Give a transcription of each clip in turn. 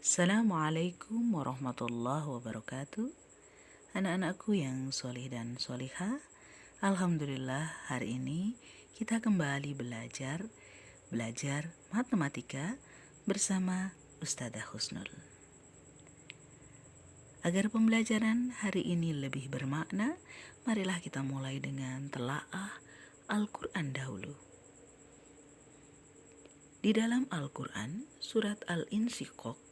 Assalamualaikum warahmatullahi wabarakatuh. Anak-anakku yang solih dan solihah, Alhamdulillah hari ini kita kembali belajar matematika bersama Ustadzah Husnul. Agar pembelajaran hari ini lebih bermakna, marilah kita mulai dengan telaah Al-Quran dahulu. Di dalam Al-Quran, surat Al-Insyiqaq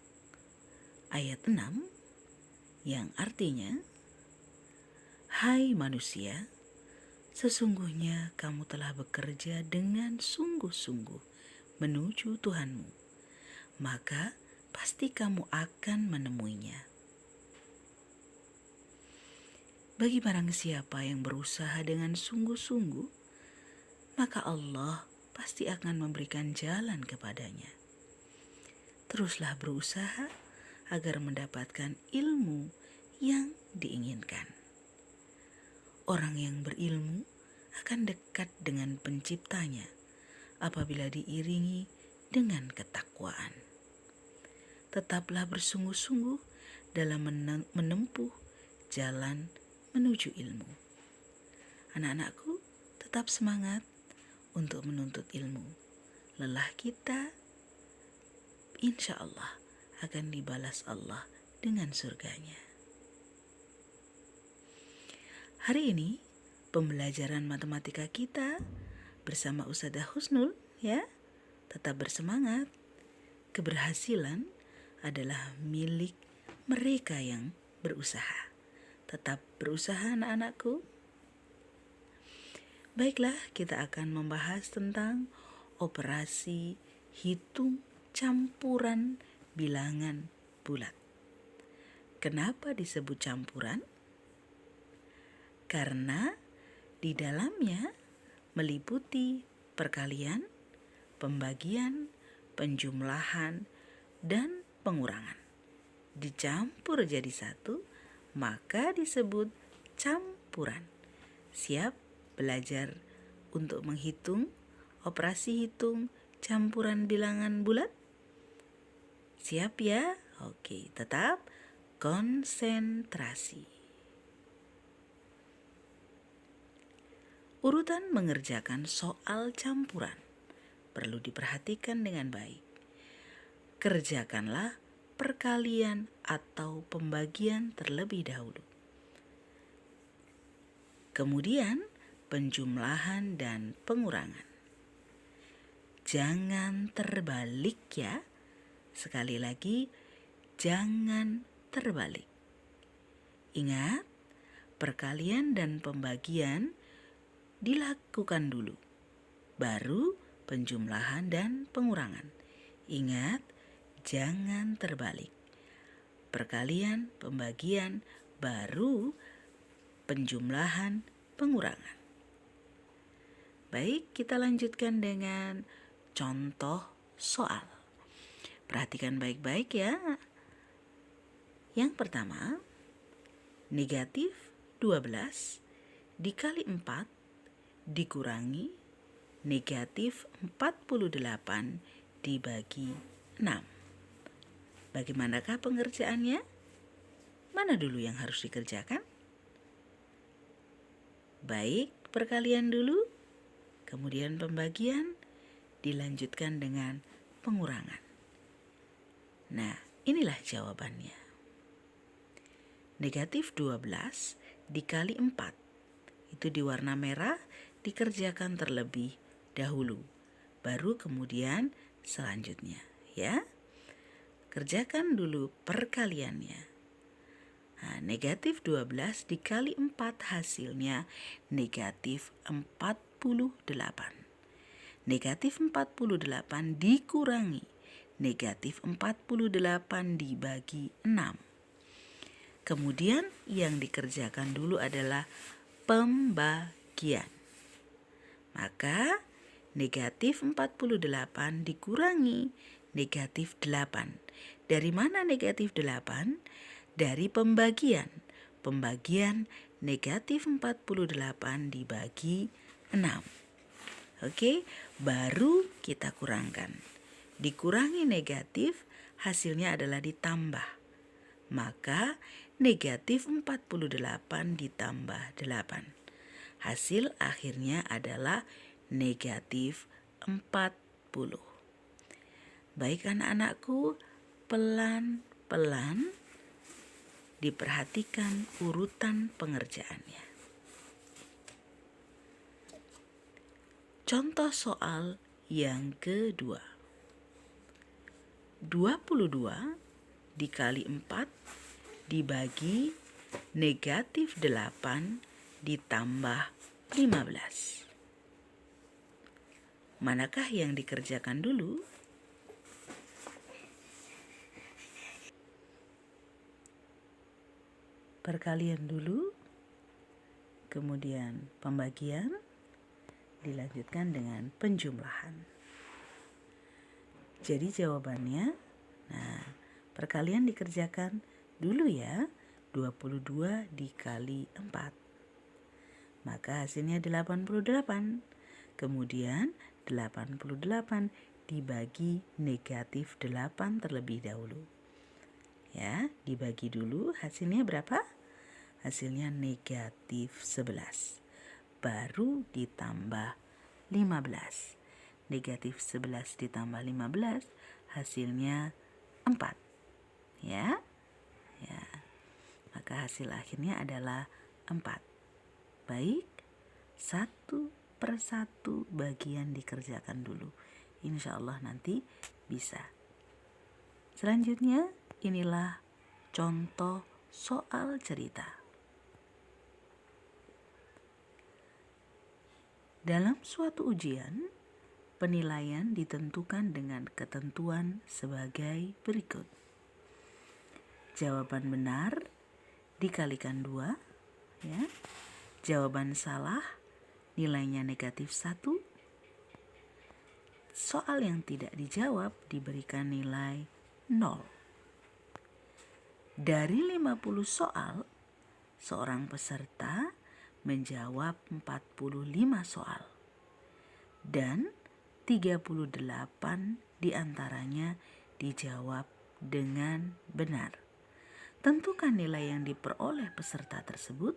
ayat 6 yang artinya, "Hai manusia, sesungguhnya kamu telah bekerja dengan sungguh-sungguh menuju Tuhanmu, maka pasti kamu akan menemuinya." Bagi barang siapa yang berusaha dengan sungguh-sungguh, maka Allah pasti akan memberikan jalan kepadanya. Teruslah berusaha agar mendapatkan ilmu yang diinginkan. Orang yang berilmu akan dekat dengan penciptanya apabila diiringi dengan ketakwaan. Tetaplah bersungguh-sungguh dalam menempuh jalan menuju ilmu. Anak-anakku, tetap semangat untuk menuntut ilmu. Lelah kita, insya Allah, akan dibalas Allah dengan surganya. Hari ini pembelajaran matematika kita bersama Ustadzah Husnul ya. Tetap bersemangat. Keberhasilan adalah milik mereka yang berusaha. Tetap berusaha anak-anakku. Baiklah, kita akan membahas tentang operasi hitung campuran bilangan bulat. Kenapa disebut campuran? Karena di dalamnya meliputi perkalian, pembagian, penjumlahan, dan pengurangan. Dicampur jadi satu, maka disebut campuran. Siap belajar untuk menghitung operasi hitung campuran bilangan bulat? Siap ya? Oke, tetap konsentrasi. Urutan mengerjakan soal campuran perlu diperhatikan dengan baik. Kerjakanlah perkalian atau pembagian terlebih dahulu. Kemudian penjumlahan dan pengurangan. Jangan terbalik ya. Sekali lagi, jangan terbalik. Ingat, perkalian dan pembagian dilakukan dulu, baru penjumlahan dan pengurangan. Ingat, jangan terbalik. Perkalian, pembagian, baru penjumlahan, pengurangan. Baik, kita lanjutkan dengan contoh soal. Perhatikan baik-baik ya. Yang pertama, negatif 12 dikali 4 dikurangi negatif 48 dibagi 6. Bagaimanakah pengerjaannya? Mana dulu yang harus dikerjakan? Baik, perkalian dulu, kemudian pembagian, dilanjutkan dengan pengurangan. Nah, inilah jawabannya. Negatif 12 dikali 4. Itu di warna merah dikerjakan terlebih dahulu. Baru kemudian selanjutnya ya. Kerjakan dulu perkaliannya. Nah, negatif 12 dikali 4 hasilnya negatif 48. Negatif 48 dikurangi negatif 48 dibagi 6. Kemudian yang dikerjakan dulu adalah pembagian. Maka negatif 48 dikurangi negatif 8. Dari mana negatif 8? Dari pembagian. Pembagian negatif 48 dibagi 6. Oke, baru kita kurangkan. Dikurangi negatif hasilnya adalah ditambah. Maka negatif 48 ditambah 8. Hasil akhirnya adalah negatif 40. Baik anak-anakku, pelan-pelan diperhatikan urutan pengerjaannya. Contoh soal yang kedua. 22 dikali 4 dibagi negatif 8 ditambah 15. Manakah yang dikerjakan dulu? Perkalian dulu, kemudian pembagian, dilanjutkan dengan penjumlahan. Jadi jawabannya, perkalian dikerjakan dulu ya, 22 dikali 4. Maka hasilnya 88. Kemudian 88 dibagi negatif 8 terlebih dahulu. Ya, dibagi dulu, hasilnya berapa? Hasilnya negatif 11. Baru ditambah 15. Negatif 11 ditambah 15 hasilnya 4. Ya. Maka hasil akhirnya adalah 4. Baik, satu persatu bagian dikerjakan dulu. Insya Allah nanti bisa. Selanjutnya, inilah contoh soal cerita. Dalam suatu ujian, penilaian ditentukan dengan ketentuan sebagai berikut. Jawaban benar dikalikan 2, ya. Jawaban salah nilainya negatif 1. Soal yang tidak dijawab diberikan nilai 0. Dari 50 soal, seorang peserta menjawab 45 soal dan 38 diantaranya dijawab dengan benar. Tentukan nilai yang diperoleh peserta tersebut.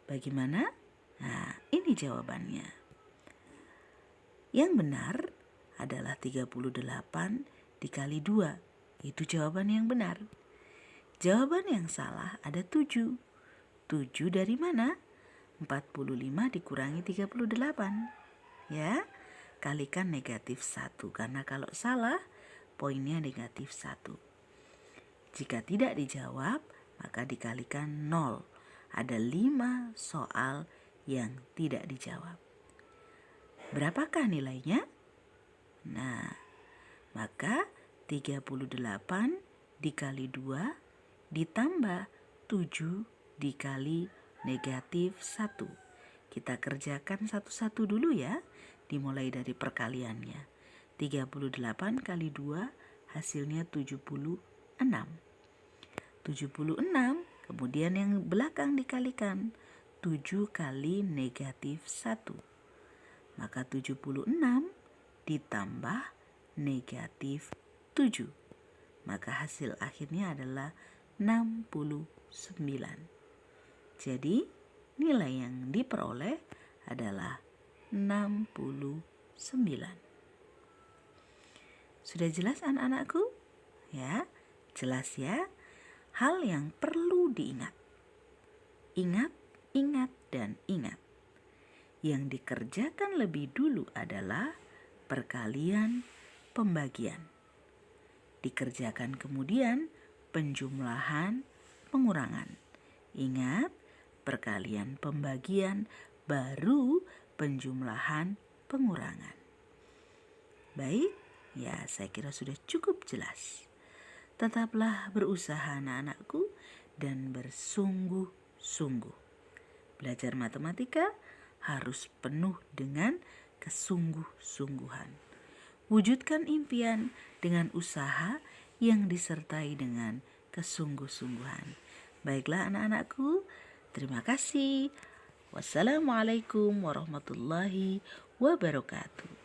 Bagaimana? Nah, ini jawabannya. Yang benar adalah 38 dikali 2. Itu jawaban yang benar. Jawaban yang salah ada 7. 7 dari mana? 45 dikurangi 38. Ya, kalikan negatif 1. Karena kalau salah, poinnya negatif 1. Jika tidak dijawab, maka dikalikan 0. Ada 5 soal yang tidak dijawab. Berapakah nilainya? Nah, maka 38 dikali 2 ditambah 7 dikali negatif 1. Kita kerjakan satu-satu dulu ya, dimulai dari perkaliannya. 38 kali 2 hasilnya 76. 76, kemudian yang belakang dikalikan 7 kali negatif 1. Maka 76 ditambah negatif 7. Maka hasil akhirnya adalah 69. Jadi nilai yang diperoleh adalah 69. Sudah jelas anak-anakku? Ya, jelas ya. Hal yang perlu diingat. Ingat, dan ingat. Yang dikerjakan lebih dulu adalah perkalian pembagian. Dikerjakan kemudian penjumlahan pengurangan. Ingat, perkalian pembagian baru penjumlahan pengurangan. Baik, ya saya kira sudah cukup jelas. Tetaplah berusaha anak-anakku dan bersungguh-sungguh. Belajar matematika harus penuh dengan kesungguh-sungguhan. Wujudkan impian dengan usaha yang disertai dengan kesungguh-sungguhan. Baiklah anak-anakku, terima kasih. Wassalamualaikum warahmatullahi wabarakatuh.